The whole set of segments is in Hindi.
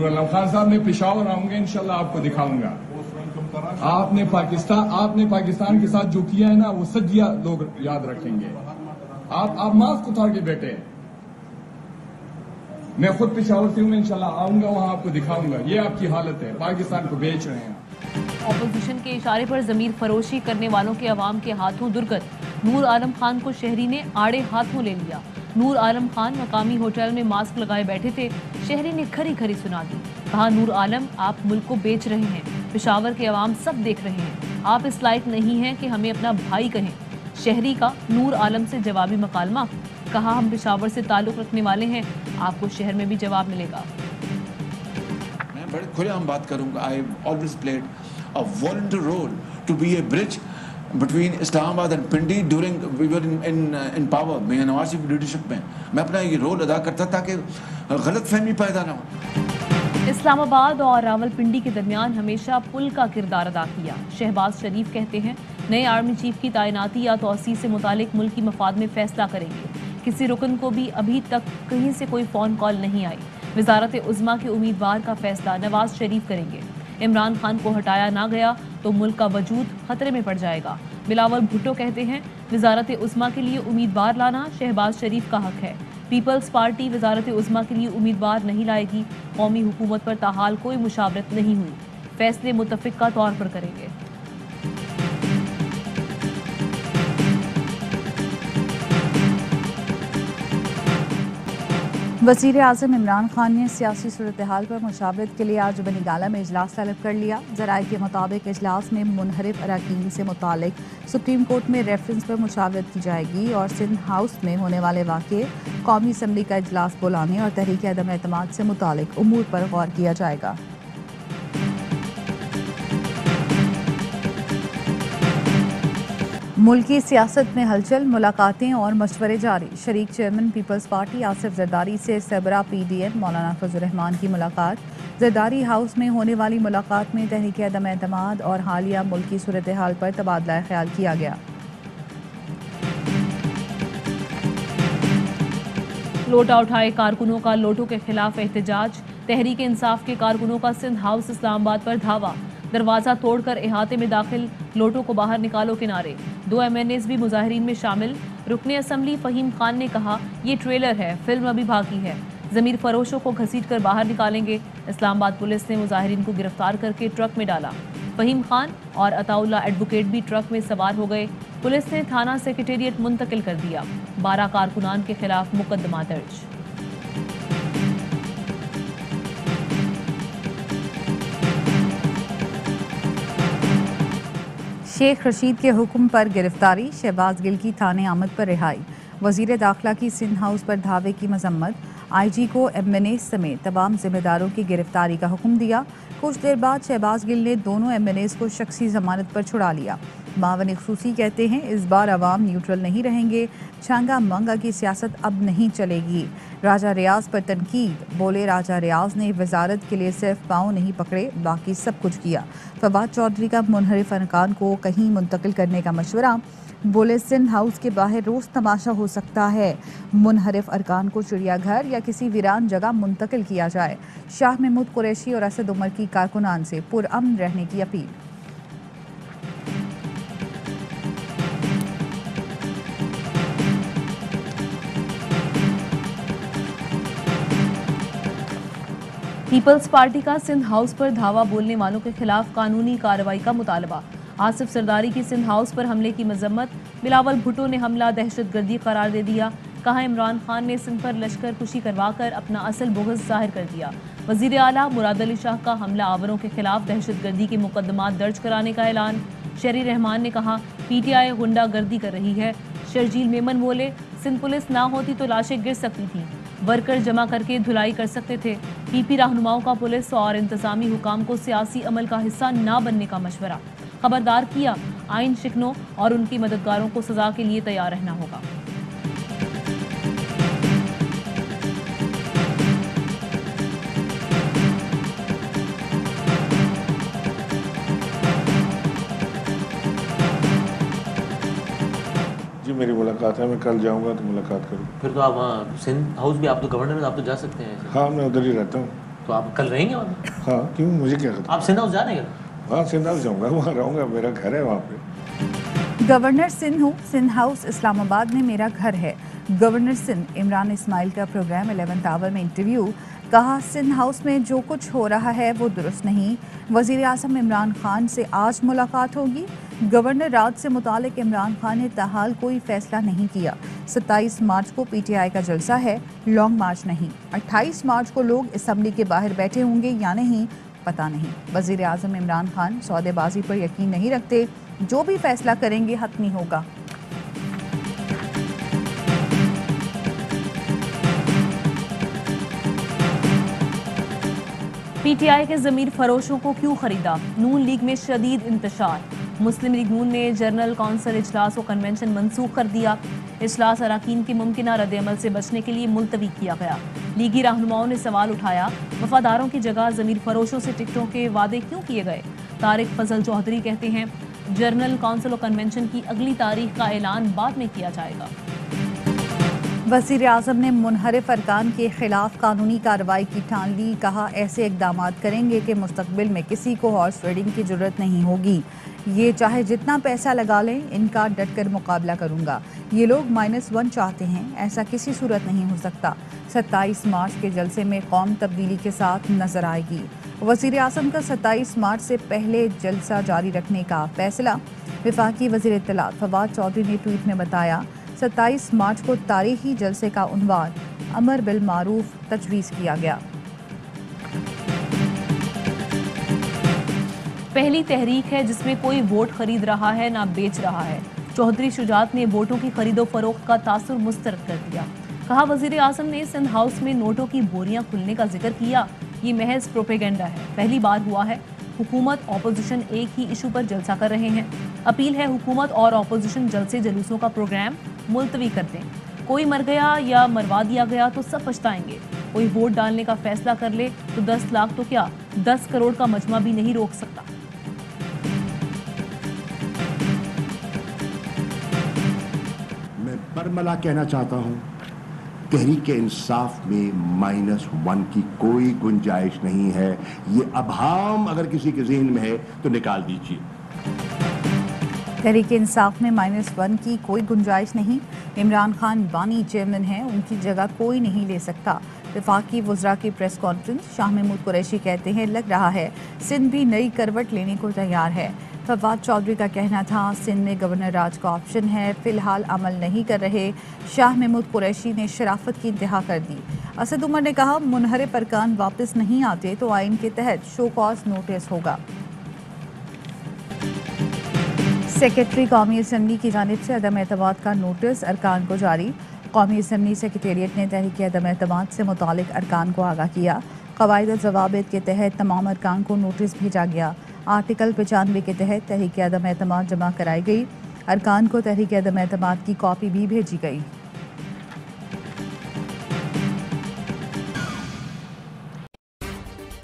अल्लाह खान साहब मैं पेशावर आऊंगा, इंशाल्लाह आपको दिखाऊंगा। आपने पाकिस्तान के साथ जो किया है ना, वो सदिया लोग याद रखेंगे। आप मास्क उतार के बैठे। मैं खुद पेशावर से हूँ, मैं इंशाल्लाह आऊंगा, वहां आपको दिखाऊंगा। ये आपकी हालत है, पाकिस्तान को बेच रहे हैं। ऑपोजिशन के इशारे पर जमीर फरोशी करने वालों के अवाम के हाथों दुर्गत। नूर आलम खान को शहरी ने आड़े हाथों ले लिया। नूर आलम खान मकामी होटल में मास्क लगाए बैठे थे। शहरी ने खरी खरी सुना दी। कहा, नूर आलम आप मुल्क को बेच रहे हैं, पेशावर के अवाम सब देख रहे हैं, आप इस लायक नहीं हैं कि हमें अपना भाई कहें। शहरी का नूर आलम से जवाबी मकालमा। कहा, हम पेशावर से ताल्लुक रखने वाले हैं, आपको शहर में भी जवाब मिलेगा। मैं बड़े खुलेआम बात करूंगा। I always played a volunteer role to be a bridge between Islamabad and Pindi during we were in power में नवाज शरीफ लीडरशिप में मैं अपना ये रोल अदा करता ताकि गलतफहमी पैदा ना हो। इस्लामाबाद और रावलपिंडी के दरमियान हमेशा पुल का किरदार अदा किया। शहबाज शरीफ कहते हैं, नए आर्मी चीफ की तैनाती या तौसी से मुतालिक मुल्की मफाद में फैसला करेंगे। किसी रुकन को भी अभी तक कहीं से कोई फोन कॉल नहीं आई। वजारत उज़्मा के उम्मीदवार का फैसला नवाज शरीफ करेंगे। इमरान खान को हटाया ना गया तो मुल्क का वजूद खतरे में पड़ जाएगा। बिलावल भुट्टो कहते हैं, वजारत उज़्मा के लिए उम्मीदवार लाना शहबाज शरीफ का हक है। पीपल्स पार्टी वजारत उज़्मा के लिए उम्मीदवार नहीं लाएगी। कौमी हुकूमत पर ताहाल कोई मुशावरत नहीं हुई, फैसले मुतफ़िक़ा तौर पर करेंगे। वज़ीर आज़म इमरान खान ने सियासी सूरत हाल पर मुशावरत के लिए आज बनीगाला में इजलास तलब कर लिया। ज़राए के मुताबिक इजलास में मुनहरिफ अरकान से मुतालिक सुप्रीम कोर्ट में रेफरेंस पर मुशावरत की जाएगी और सिंध हाउस में होने वाले वाक़े, कौमी असम्बली का इजलास बुलाने और तहरीक अदम एतमाद से मुतालिक उमूर पर गौर किया जाएगा। मुल्की सियासत में हलचल, मुलाकातें और मशवरे जारी। शरीक chairman people's party Asif Zardari से सरबरा PDM मौलाना फजल रहमान की मुलाकात। जरदारी हाउस में होने वाली मुलाकात में तहरीक अदम एतमाद और हालिया मुल्की सूरत हाल पर तबादला ख्याल किया गया। लोटा उठाए कारकुनों का लोटों के खिलाफ एहतजाज। तहरीक इंसाफ के कारकुनों का सिंध हाउस इस्लामाबाद पर धावा। दरवाजा तोड़कर इहाते में दाखिल, लोटों को बाहर निकालो के नारे। 2 MNAs भी मुजाहिरीन में शामिल। रुकने असम्बली फ़हीम खान ने कहा, ये ट्रेलर है, फिल्म अभी बाकी है। ज़मीर फरोशों को घसीट कर बाहर निकालेंगे। इस्लामाबाद पुलिस ने मुजाहिरीन को गिरफ्तार करके ट्रक में डाला। फ़हीम खान और अताउल्ला एडवोकेट भी ट्रक में सवार हो गए। पुलिस ने थाना सेक्रेटेरिएट मुंतकिल कर दिया। 12 कारकुनान के खिलाफ मुकदमा दर्ज। शेख रशीद के हुक्म पर गिरफ्तारी, शहबाज गिल की थाने आमद पर रिहाई। वजीर दाखिला की सिंध हाउस पर धावे की मजम्मत। IG को MNA समेत तमाम जिम्मेदारों की गिरफ्तारी का हुक्म दिया। कुछ देर बाद शहबाज गिल ने दोनों MNAs को शख्सी जमानत पर छुड़ा लिया। मावन खसूसी कहते हैं, इस बार अवाम न्यूट्रल नहीं रहेंगे, छांगा मंगा की सियासत अब नहीं चलेगी। राजा रियाज पर तनकीद, बोले राजा रियाज ने वजारत के लिए सिर्फ पाँव नहीं पकड़े, बाकी सब कुछ किया। फवाद चौधरी का मुनहरिफ अरकान को कहीं मुंतकिल करने का मशवरा। बोले सिंध हाउस के बाहर रोज तमाशा हो सकता है, मुनहरिफ अरकान को चिड़ियाघर या किसी वीरान जगह मुंतकिल किया जाए। शाह महमूद कुरैशी और असद उमर की कारकुनान से पुरअमन रहने की अपील। पीपल्स पार्टी का सिंध हाउस पर धावा बोलने वालों के खिलाफ कानूनी कार्रवाई का मुतालबा। आसिफ जरदारी की सिंध हाउस पर हमले की मजम्मत। बिलावल भुट्टो ने हमला दहशतगर्दी करार दे दिया। कहा, इमरान खान ने सिंध पर लश्कर कुशी करवाकर अपना असल बुग़्ज़ जाहिर कर दिया। वज़ीर आला मुराद अली शाह का हमला आवरों के खिलाफ दहशतगर्दी के मुकदमात दर्ज कराने का ऐलान। शहरी रहमान ने कहा, PTI गुंडागर्दी कर रही है। शर्जील मेमन बोले, सिंध पुलिस ना होती तो लाशें गिर सकती थीं, वर्कर जमा करके धुलाई कर सकते थे। PP रहनुमाओं का पुलिस और इंतजामी हुकाम को सियासी अमल का हिस्सा ना बनने का मशवरा। खबरदार किया, आइन शिकनों और उनकी मददगारों को सजा के लिए तैयार रहना होगा। जी मेरी मुलाकात है, मैं कल जाऊंगा तो मुलाकात करूँ। फिर तो आप वहाँ सिंध हाउस भी, आप तो गवर्नर में, आप तो जा सकते हैं। हाँ मैं उधर ही रहता हूँ। तो आप कल रहेंगे वहाँ पे? हाँ, क्यों, मुझे क्या करता? आप सिंध हाउस जा रहे हैं? हाँ, सिंध हाउस जाऊँगा, वहाँ रहूँगा, मेरा घर है वहाँ पे। गवर्नर सिंध हूँ, सिंध हाउस इस्लामाबाद में मेरा घर है। गवर्नर सिंध इमरान इस्माइल का प्रोग्राम 11th आवर में इंटरव्यू। कहा, सिंध हाउस में जो कुछ हो रहा है वो दुरुस्त नहीं। वज़ीर आज़म इमरान खान से आज मुलाकात होगी। गवर्नर राज से मुतालिक इमरान खान ने ताहाल कोई फैसला नहीं किया। 27 मार्च को PTI का जलसा है, लॉन्ग मार्च नहीं। 28 मार्च को लोग असम्बली के बाहर बैठे होंगे या नहीं पता नहीं। वज़ीर आज़म इमरान खान सौदेबाजी पर यकीन नहीं रखते, जो भी फैसला करेंगे हतमी होगा। PTI के ज़मीर फरोशों को क्यों खरीदा? नून लीग में शदीद इंतशार। मुस्लिम लीग नून में जनरल कौंसिल इजलास व कन्वेंशन मनसूख कर दिया। इजलास अरकान के मुमकिना रद्द-ए-अमल से बचने के लिए मुलतवी किया गया। लीगी रहनुमाओं ने सवाल उठाया, वफादारों की जगह ज़मीर फरोशों से टिकटों के वादे क्यों किए गए? तारिक फजल चौधरी कहते हैं, जनरल कौंसिल और कन्वेंशन की अगली तारीख का ऐलान बाद में किया जाएगा। वज़ीर आज़म ने मुनहरिफ अरकान के खिलाफ कानूनी कार्रवाई की ठान ली। कहा, ऐसे इक़दाम करेंगे कि मुस्तक़बिल में किसी को हॉर्स ट्रेडिंग की ज़रूरत नहीं होगी। ये चाहे जितना पैसा लगा लें, इनका डट कर मुकाबला करूँगा। ये लोग -1 चाहते हैं, ऐसा किसी सूरत नहीं हो सकता। 27 मार्च के जलसे में कौम तब्दीली के साथ नजर आएगी। वज़ीर आज़म का 27 मार्च से पहले जलसा जारी रखने का फैसला। वफाकी वज़ीर इत्तलात फवाद चौधरी ने ट्वीट में बताया, 27 मार्च को तारीखी जलसे का उन्वान अमर बिल मारूफ तजवीज़ किया गया। पहली तहरीक है जिसमें कोई वोट खरीद रहा है ना बेच रहा है। चौधरी शुजात ने वोटों की खरीदो फरोख्त का तासुर मुस्तरद कर दिया। कहा, वज़ीर आज़म ने सिंध हाउस में नोटों की बोरियां खुलने का जिक्र किया, ये महज प्रोपेगेंडा है। पहली बार हुआ है। हुकूमत ऑपोजिशन एक ही इशू पर जलसा कर रहे हैं। अपील है हुकूमत और ऑपोजिशन जलसे जुलूसों का प्रोग्राम मुलतवी कर दें। कोई मर गया या मरवा दिया गया तो सब पछताएंगे। कोई वोट डालने का फैसला कर ले तो 10 लाख तो क्या 10 करोड़ का मजमा भी नहीं रोक सकता। मैं बरमला कहना चाहता हूं, तहरीक इंसाफ में -1 की कोई गुंजाइश नहीं है। ये अभाम अगर किसी के जहन में है तो निकाल दीजिए। तहरीक इंसाफ में -1 की कोई गुंजाइश नहीं। इमरान खान बानी चेयरमैन हैं, उनकी जगह कोई नहीं ले सकता। वफाकी वज़रा की प्रेस कॉन्फ्रेंस। शाह महमूद कुरैशी कहते हैं, लग रहा है सिंध भी नई करवट लेने को तैयार है। फवाद चौधरी का कहना था, सिंध में गवर्नर राज का ऑप्शन है, फिलहाल अमल नहीं कर रहे। शाह महमूद कुरैशी ने शराफत की इंतहा कर दी। असद उमर ने कहा, मुनहरिफ अरकान वापस नहीं आते तो आइन के तहत शो कॉज नोटिस होगा। सेक्रेटरी कौमी असम्बली की जानिब से अदम एतमाद का नोटिस अरकान को जारी। कौमी असम्बली सेक्रेटेरिएट ने तहरीक अदम एतमाद से मुतालिक अरकान को आगाह किया। क़वाइद और ज़वाबित के तहत तमाम अरकान को नोटिस भेजा गया। आर्टिकल 95 के तहत तहरीक अदम एतमाद जमा कराई गई। अरकान को तहरीक अदम एतमाद की कॉपी भी भेजी गई।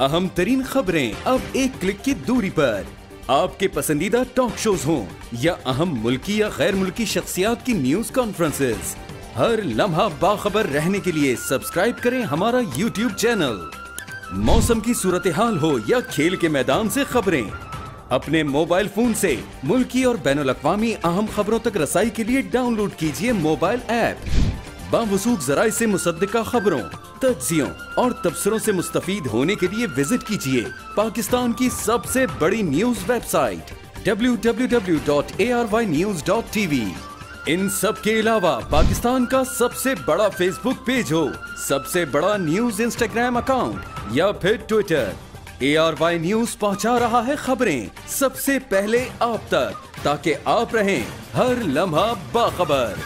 अहम तरीन खबरें अब एक क्लिक की दूरी पर। आपके पसंदीदा टॉक शोज हों या अहम मुल्की या गैर मुल्की शख्सियात की न्यूज कॉन्फ्रेंसेस, हर लम्हा बाखबर रहने के लिए सब्सक्राइब करें हमारा YouTube चैनल। मौसम की सूरत हाल हो या खेल के मैदान से खबरें, अपने मोबाइल फोन से मुल्की और बैनुल-अक़वामी अहम खबरों तक रसाई के लिए डाउनलोड कीजिए मोबाइल ऐप। बावसूख ज़राए से मुसद्दिका खबरों, तज्ज़ियों और तबसरों से मुस्तफ़ीद होने के लिए विजिट कीजिए पाकिस्तान की सबसे बड़ी न्यूज वेबसाइट www.arYnews.tv। इन सब के अलावा पाकिस्तान का सबसे बड़ा फेसबुक पेज हो, सबसे बड़ा न्यूज इंस्टाग्राम अकाउंट या फिर ट्विटर, ARY न्यूज पहुंचा रहा है खबरें सबसे पहले आप तक, ताकि आप रहें हर लम्हा बाखबर।